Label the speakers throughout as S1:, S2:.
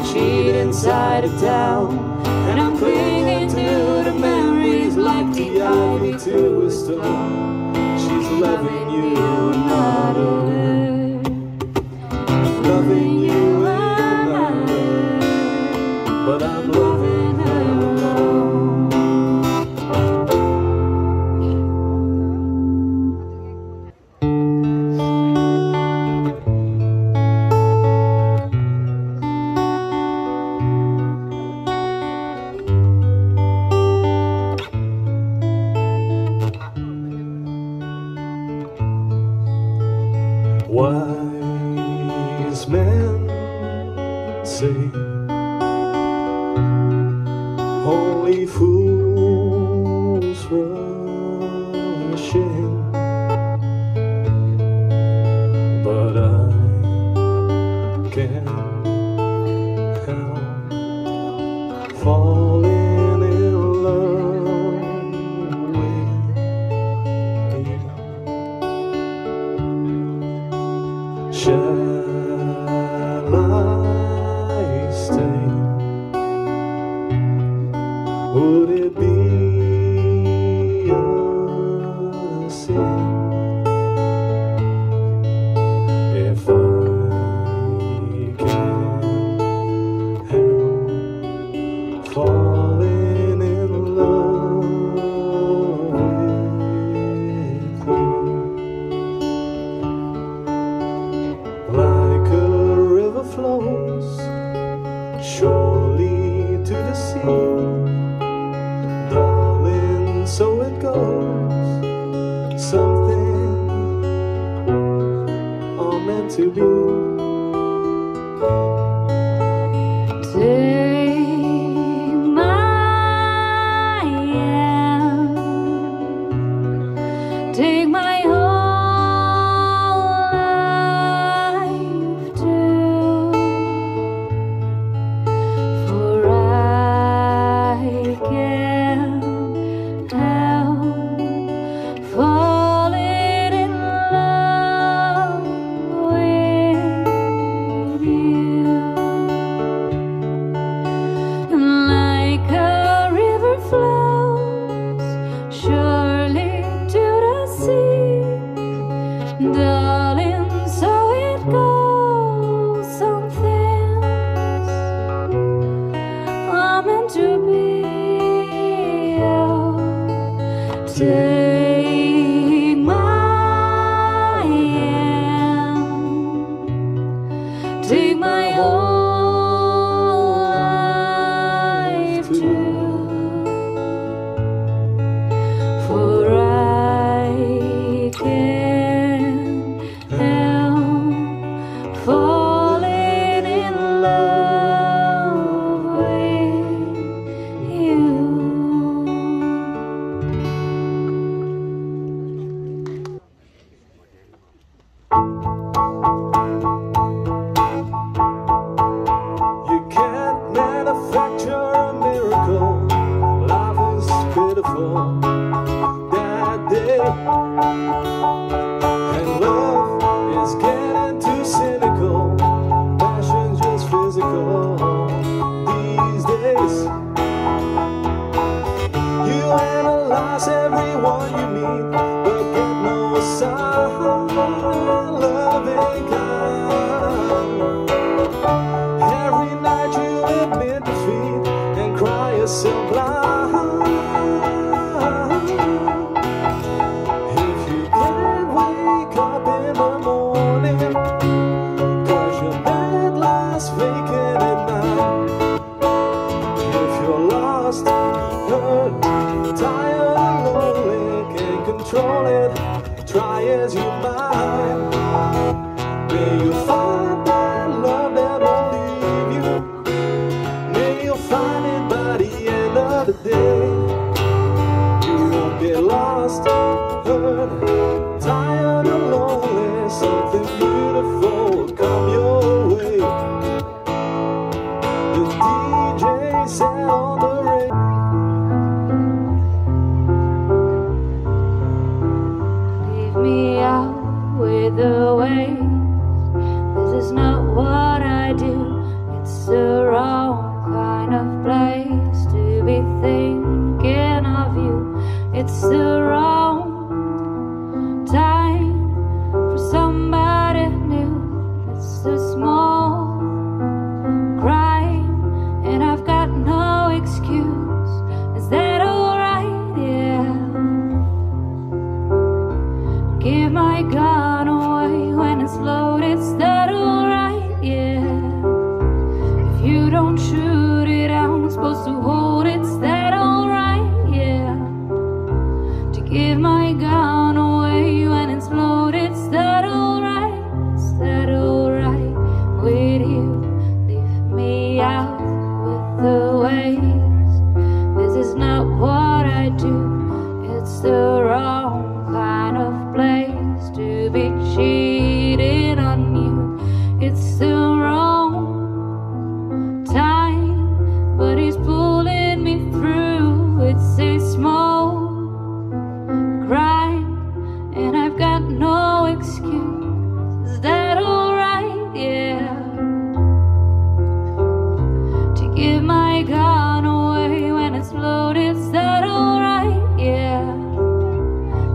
S1: cheat inside a town, and I'm clinging to the memories like the ivy to a stone. She's loving you another way, loving you another way, but I'm loving her alone. Wise men say only fools rush in, but I can't help falling in love with you. Shall I stay? Would it be a sin if I can't help falling in love with you? Like a river flows surely to the sea, darling, so it goes. Something all meant to be.
S2: Take my hand, take my whole life too, for I can't help falling in love with you. Like a river flows surely to the sea, darling, so it goes. Some things are meant to be. Oh, take my hand, take my whole life too, for I can't help falling in love with you.
S1: You can't manufacture a miracle. Life is pitiful that day, and love is getting too cynical. Passion's just physical these days. You analyze everyone you meet, but get no sign. Love ain't kind. Every night you admit defeat and cry yourself blind. If you can't wake up in the morning, 'cause your bed lies vacant at night. If you're lost, hurt, tired and lonely, can't control it, try as you might. May you find that love that won't leave you. May you find it by the end of the day. You won't get lost, hurt, tired and lonely. Something beautiful will come your way. The DJ said on the radio.
S2: Leave me out with the waves. If you don't shoot it, I'm supposed to hold it. Is that alright? Yeah. To give my gun away when it's loaded. Is that alright? Is that alright with you? Leave me out with the waves. This is not what I do. It's the wrong kind of place to be cheating on you. It's the wrong time, but he's pulling me through. It's a small crime, and I've got no excuse. Is that alright? Yeah. To give my gun away when it's loaded. Is that alright? Yeah.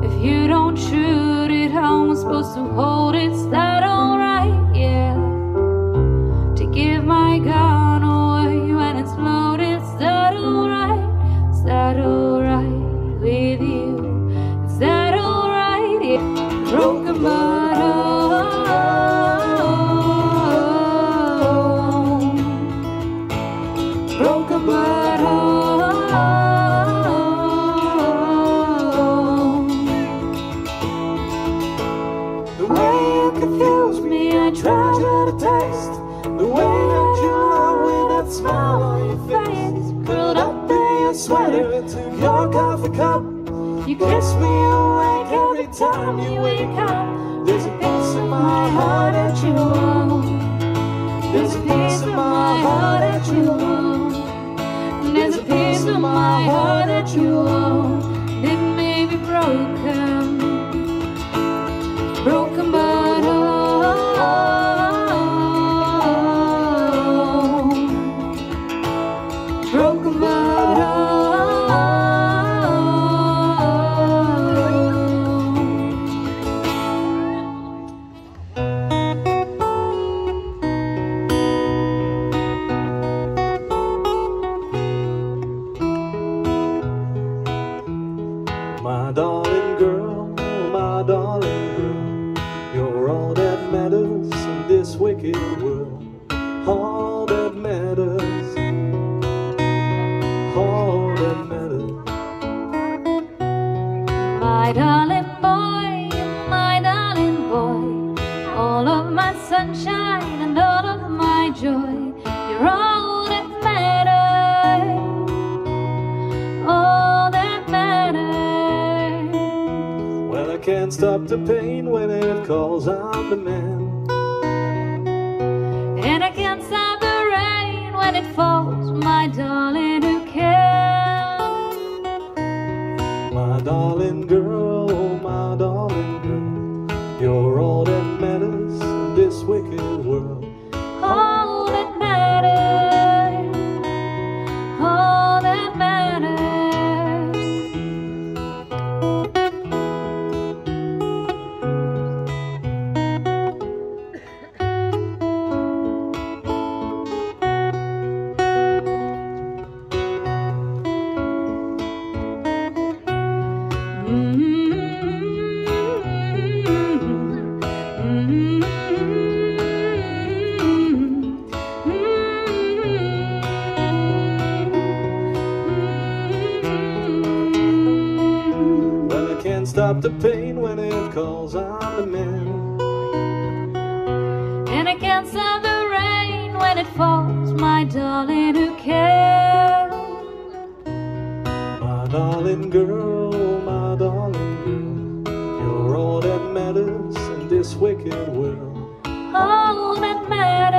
S2: If you don't shoot it, how am I supposed to hold it? Is that alright? Yeah. To give my gun away when it's loaded. Is that alright? Is that alright with you? Is that alright? Yeah. Broken bottle. Broken bottle.
S1: The way you confuse me, I treasure the taste. The way that you love with that smile on your face. Curled up in your sweater, took your coffee cup. You kiss me awake every time you wake up. There's a piece of my heart that you own. There's a piece of my heart that you own. There's a piece of my heart that you own. It may be broken, broken but whole. Broken but whole. My darling girl, my darling girl, you're all that matters in this wicked world. All that matters, all that matters.
S2: My darling boy, my darling boy, all of my sunshine and all of my joy. You're all that matters, all that matters.
S1: Well, I can't stop the pain when it calls out the man.
S2: And I can't stop the rain when it falls, my darling, who can?
S1: My darling girl, my darling girl, you're all that matters in this wicked world.
S2: All that matters, all that matters.
S1: Well, I can't stop the pain when it calls out the man.
S2: And I can't stop the rain when it falls, my darling, who cares?
S1: My darling girl, my darling girl, you're all that matters in this wicked world.
S2: All that matters.